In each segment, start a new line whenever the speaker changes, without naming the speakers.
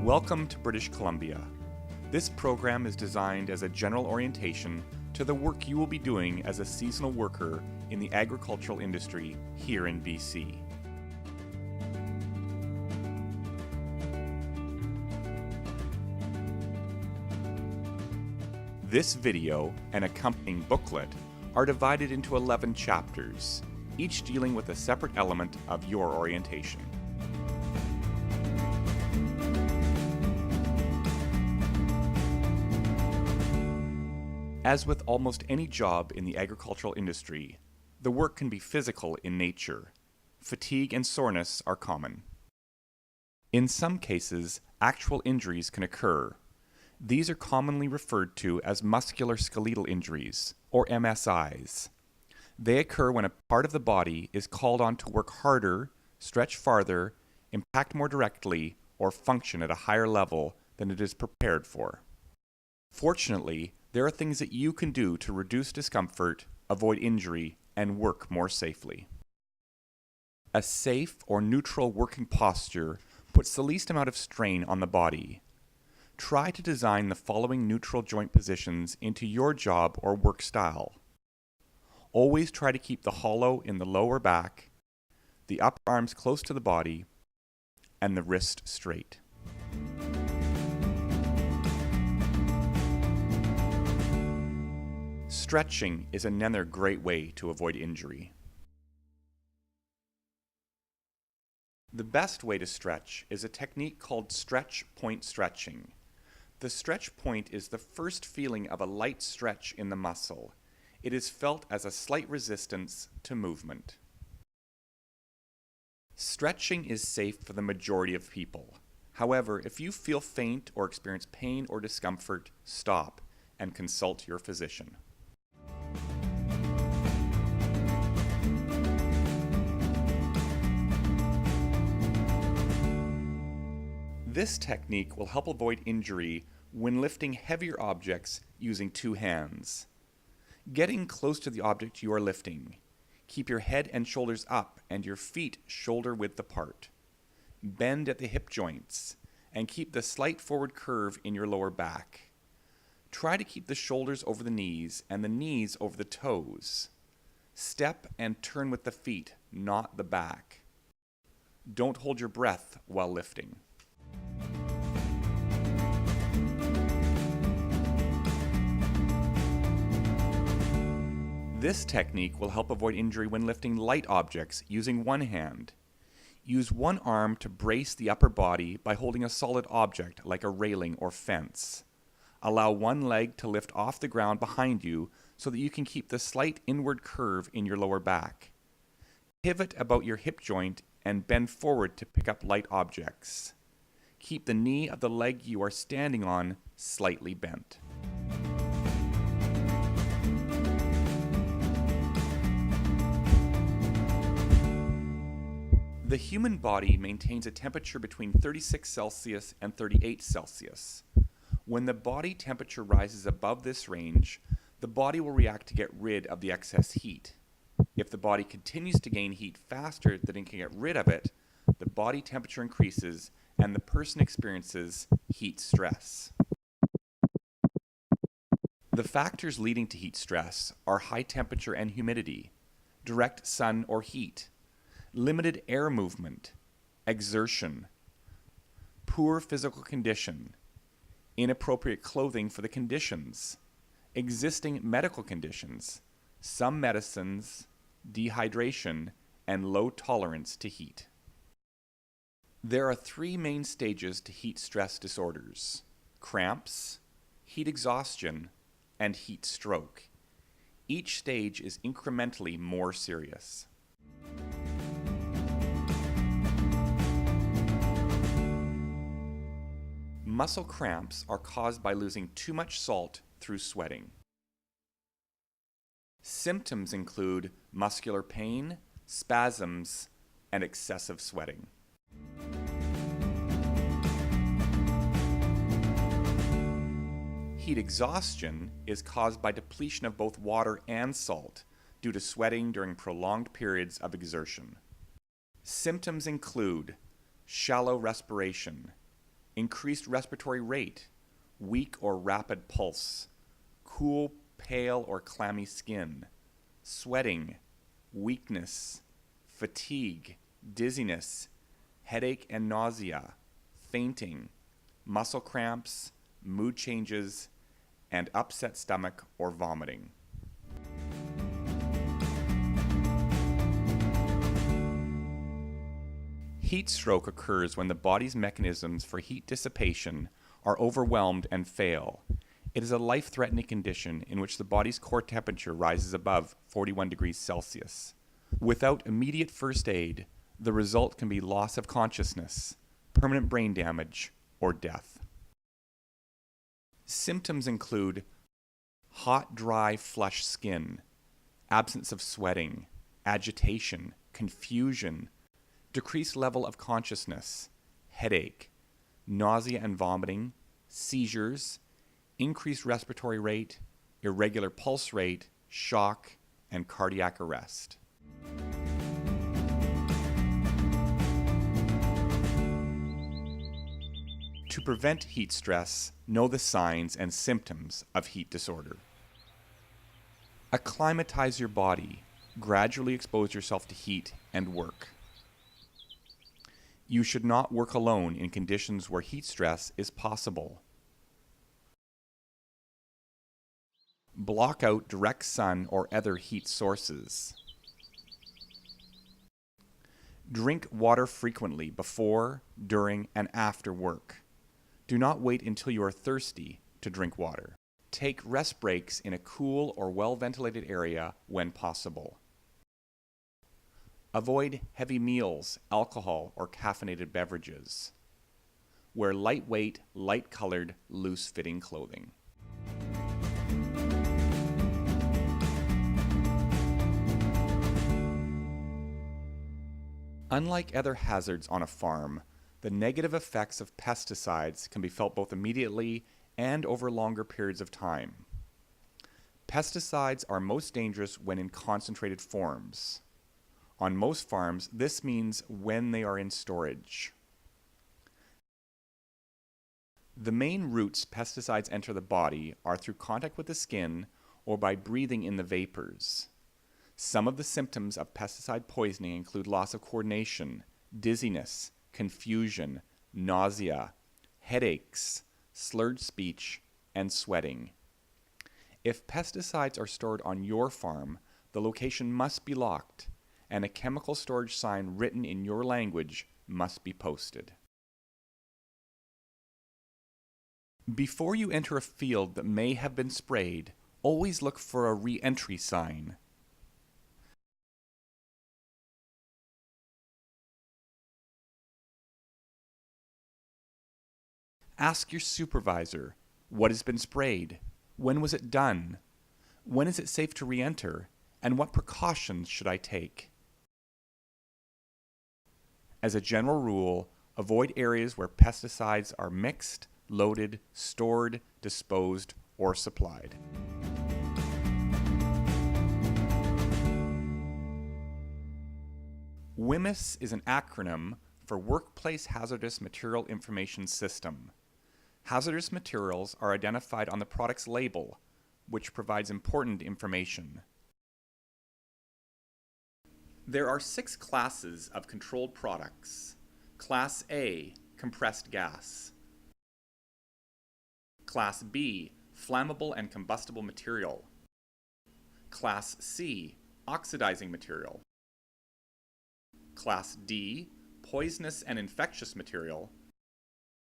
Welcome to British Columbia. This program is designed as a general orientation to the work you will be doing as a seasonal worker in the agricultural industry here in BC. This video and accompanying booklet are divided into 11 chapters, each dealing with a separate element of your orientation. As with almost any job in the agricultural industry, the work can be physical in nature. Fatigue and soreness are common. In some cases, actual injuries can occur. These are commonly referred to as musculoskeletal injuries, or MSIs. They occur when a part of the body is called on to work harder, stretch farther, impact more directly, or function at a higher level than it is prepared for. Fortunately, there are things that you can do to reduce discomfort, avoid injury, and work more safely. A safe or neutral working posture puts the least amount of strain on the body. Try to design the following neutral joint positions into your job or work style. Always try to keep the hollow in the lower back, the upper arms close to the body, and the wrist straight. Stretching is another great way to avoid injury. The best way to stretch is a technique called stretch point stretching. The stretch point is the first feeling of a light stretch in the muscle. It is felt as a slight resistance to movement. Stretching is safe for the majority of people. However, if you feel faint or experience pain or discomfort, stop and consult your physician. This technique will help avoid injury when lifting heavier objects using two hands. Getting close to the object you are lifting. Keep your head and shoulders up and your feet shoulder width apart. Bend at the hip joints and keep the slight forward curve in your lower back. Try to keep the shoulders over the knees and the knees over the toes. Step and turn with the feet, not the back. Don't hold your breath while lifting. This technique will help avoid injury when lifting light objects using one hand. Use one arm to brace the upper body by holding a solid object like a railing or fence. Allow one leg to lift off the ground behind you so that you can keep the slight inward curve in your lower back. Pivot about your hip joint and bend forward to pick up light objects. Keep the knee of the leg you are standing on slightly bent. The human body maintains a temperature between 36 Celsius and 38 Celsius. When the body temperature rises above this range, the body will react to get rid of the excess heat. If the body continues to gain heat faster than it can get rid of it, the body temperature increases and the person experiences heat stress. The factors leading to heat stress are high temperature and humidity, direct sun or heat, limited air movement, exertion, poor physical condition, inappropriate clothing for the conditions, existing medical conditions, some medicines, dehydration, and low tolerance to heat. There are three main stages to heat stress disorders: cramps, heat exhaustion, and heat stroke. Each stage is incrementally more serious. Muscle cramps are caused by losing too much salt through sweating. Symptoms include muscular pain, spasms, and excessive sweating. Heat exhaustion is caused by depletion of both water and salt due to sweating during prolonged periods of exertion. Symptoms include shallow respiration, increased respiratory rate, weak or rapid pulse, cool, pale, or clammy skin, sweating, weakness, fatigue, dizziness, headache and nausea, fainting, muscle cramps, mood changes, and upset stomach or vomiting. Heat stroke occurs when the body's mechanisms for heat dissipation are overwhelmed and fail. It is a life-threatening condition in which the body's core temperature rises above 41 degrees Celsius. Without immediate first aid, the result can be loss of consciousness, permanent brain damage, or death. Symptoms include hot, dry, flushed skin, absence of sweating, agitation, confusion, decreased level of consciousness, headache, nausea and vomiting, seizures, increased respiratory rate, irregular pulse rate, shock, and cardiac arrest. To prevent heat stress, know the signs and symptoms of heat disorder. Acclimatize your body. Gradually expose yourself to heat and work. You should not work alone in conditions where heat stress is possible. Block out direct sun or other heat sources. Drink water frequently before, during, and after work. Do not wait until you are thirsty to drink water. Take rest breaks in a cool or well-ventilated area when possible. Avoid heavy meals, alcohol, or caffeinated beverages. Wear lightweight, light-colored, loose-fitting clothing. Unlike other hazards on a farm, the negative effects of pesticides can be felt both immediately and over longer periods of time. Pesticides are most dangerous when in concentrated forms. On most farms, this means when they are in storage. The main routes pesticides enter the body are through contact with the skin or by breathing in the vapors. Some of the symptoms of pesticide poisoning include loss of coordination, dizziness, confusion, nausea, headaches, slurred speech, and sweating. If pesticides are stored on your farm, the location must be locked, and a chemical storage sign written in your language must be posted. Before you enter a field that may have been sprayed, always look for a re-entry sign. Ask your supervisor, what has been sprayed? When was it done? When is it safe to re-enter? And what precautions should I take? As a general rule, avoid areas where pesticides are mixed, loaded, stored, disposed, or supplied. WHMIS is an acronym for Workplace Hazardous Material Information System. Hazardous materials are identified on the product's label, which provides important information. There are 6 classes of controlled products. Class A, compressed gas. Class B, flammable and combustible material. Class C, oxidizing material. Class D, poisonous and infectious material.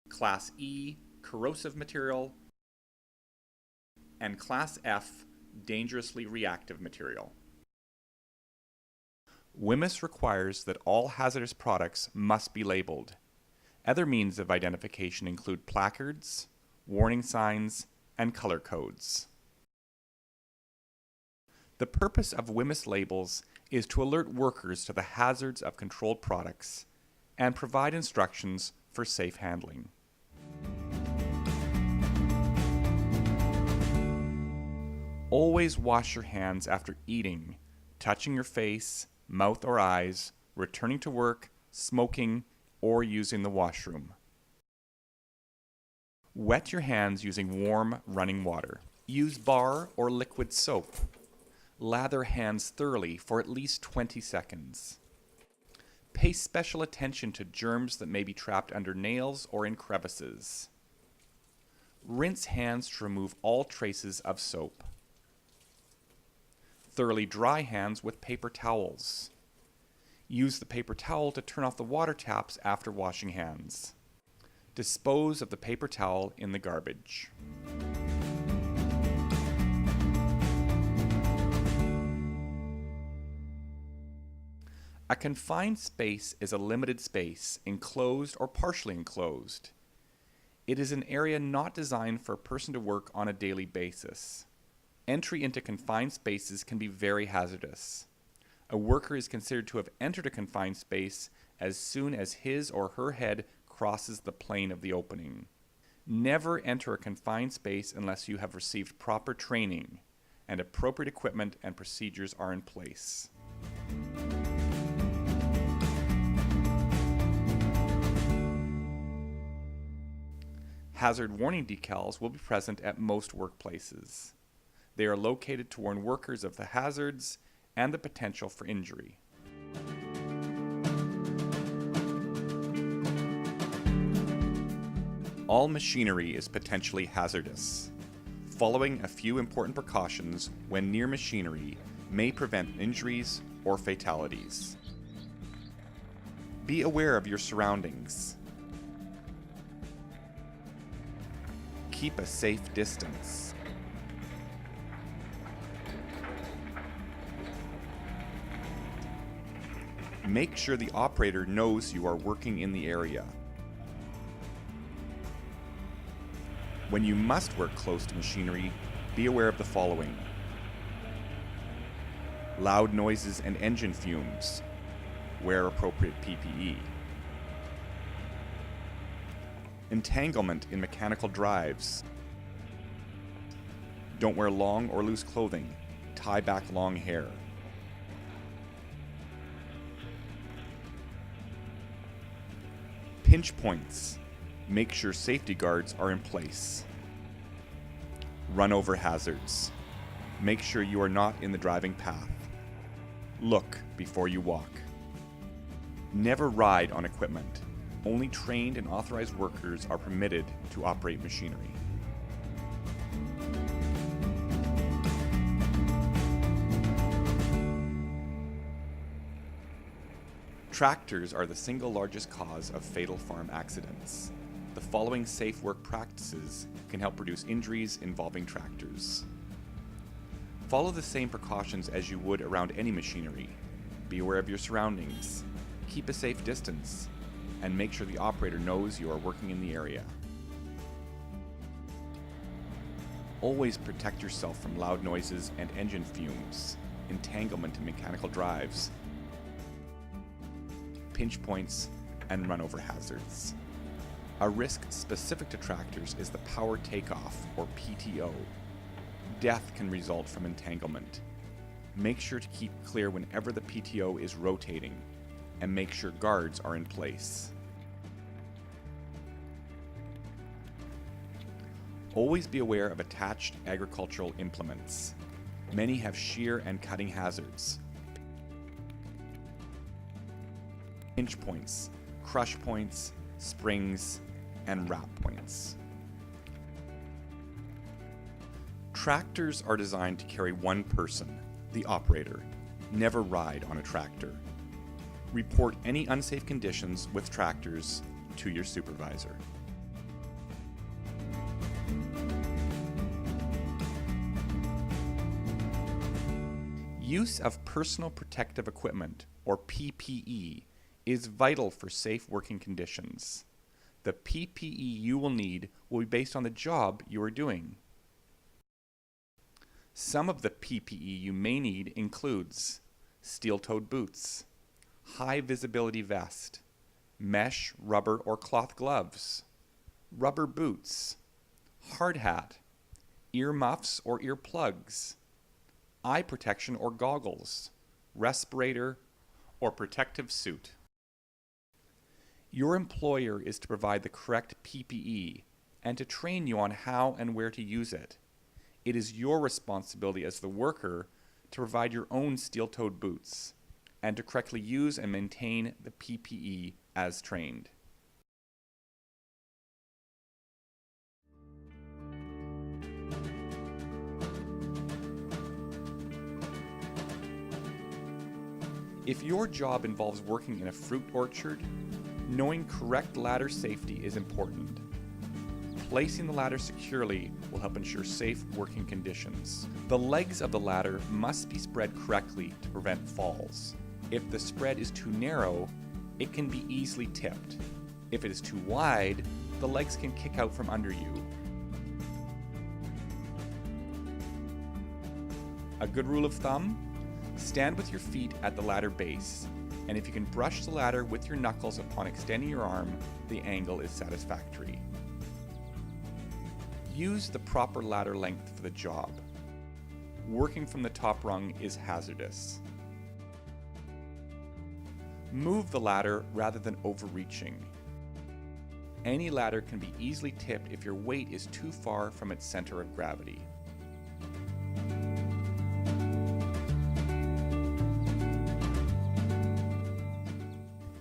Class E, corrosive material. And Class F, dangerously reactive material. WHMIS requires that all hazardous products must be labeled. Other means of identification include placards, warning signs, and color codes. The purpose of WHMIS labels is to alert workers to the hazards of controlled products and provide instructions for safe handling. Always wash your hands after eating, touching your face, mouth or eyes, returning to work, smoking, or using the washroom. Wet your hands using warm running water. Use bar or liquid soap. Lather hands thoroughly for at least 20 seconds. Pay special attention to germs that may be trapped under nails or in crevices. Rinse hands to remove all traces of soap. Thoroughly dry hands with paper towels. Use the paper towel to turn off the water taps after washing hands. Dispose of the paper towel in the garbage. A confined space is a limited space, enclosed or partially enclosed. It is an area not designed for a person to work on a daily basis. Entry into confined spaces can be very hazardous. A worker is considered to have entered a confined space as soon as his or her head crosses the plane of the opening. Never enter a confined space unless you have received proper training and appropriate equipment and procedures are in place. Hazard warning decals will be present at most workplaces. They are located to warn workers of the hazards and the potential for injury. All machinery is potentially hazardous. Following a few important precautions when near machinery may prevent injuries or fatalities. Be aware of your surroundings. Keep a safe distance. Make sure the operator knows you are working in the area. When you must work close to machinery, be aware of the following: loud noises and engine fumes. Wear appropriate PPE. Entanglement in mechanical drives. Don't wear long or loose clothing. Tie back long hair. Pinch points. Make sure safety guards are in place. Run over hazards. Make sure you are not in the driving path. Look before you walk. Never ride on equipment. Only trained and authorized workers are permitted to operate machinery. Tractors are the single largest cause of fatal farm accidents. The following safe work practices can help reduce injuries involving tractors. Follow the same precautions as you would around any machinery. Be aware of your surroundings. Keep a safe distance. And make sure the operator knows you are working in the area. Always protect yourself from loud noises and engine fumes, entanglement in mechanical drives, pinch points, and run over hazards. A risk specific to tractors is the power takeoff, or PTO. Death can result from entanglement. Make sure to keep clear whenever the PTO is rotating, and make sure guards are in place. Always be aware of attached agricultural implements. Many have shear and cutting hazards. Pinch points, crush points, springs, and wrap points. Tractors are designed to carry one person, the operator. Never ride on a tractor. Report any unsafe conditions with tractors to your supervisor. Use of personal protective equipment, or PPE, is vital for safe working conditions. The PPE you will need will be based on the job you are doing. Some of the PPE you may need includes steel-toed boots, high visibility vest, mesh, rubber, or cloth gloves, rubber boots, hard hat, ear muffs or ear plugs, eye protection or goggles, respirator, or protective suit. Your employer is to provide the correct PPE, and to train you on how and where to use it. It is your responsibility as the worker to provide your own steel-toed boots and to correctly use and maintain the PPE as trained. If your job involves working in a fruit orchard, knowing correct ladder safety is important. Placing the ladder securely will help ensure safe working conditions. The legs of the ladder must be spread correctly to prevent falls. If the spread is too narrow, it can be easily tipped. If it is too wide, the legs can kick out from under you. A good rule of thumb: stand with your feet at the ladder base, and if you can brush the ladder with your knuckles upon extending your arm, the angle is satisfactory. Use the proper ladder length for the job. Working from the top rung is hazardous. Move the ladder rather than overreaching. Any ladder can be easily tipped if your weight is too far from its center of gravity.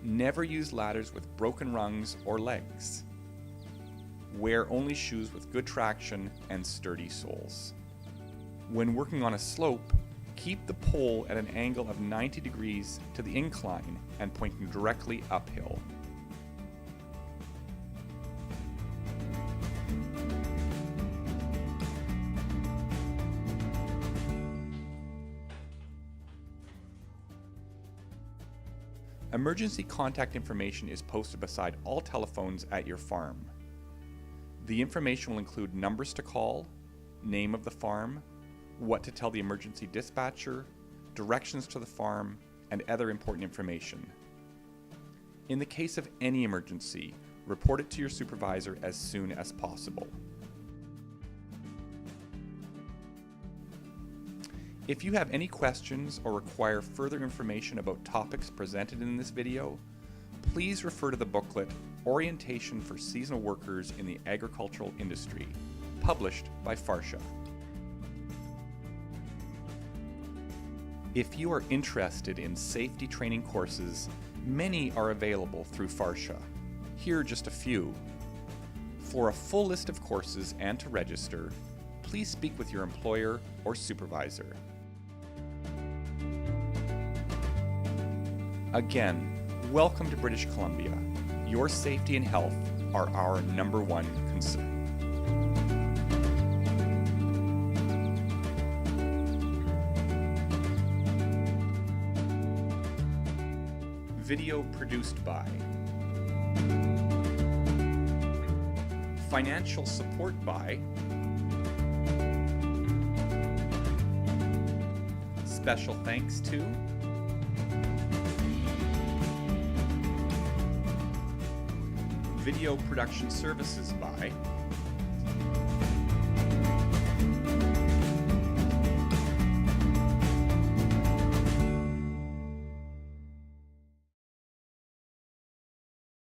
Never use ladders with broken rungs or legs. Wear only shoes with good traction and sturdy soles. When working on a slope, keep the pole at an angle of 90 degrees to the incline and pointing directly uphill. Emergency contact information is posted beside all telephones at your farm. The information will include numbers to call, name of the farm, what to tell the emergency dispatcher, directions to the farm, and other important information. In the case of any emergency, report it to your supervisor as soon as possible. If you have any questions or require further information about topics presented in this video, please refer to the booklet Orientation for Seasonal Workers in the Agricultural Industry, published by FARSHA. If you are interested in safety training courses, many are available through FARSHA. Here are just a few. For a full list of courses and to register, please speak with your employer or supervisor. Again, welcome to British Columbia. Your safety and health are our #1 concern. Video produced by. Financial support by. Special thanks to. Video production services by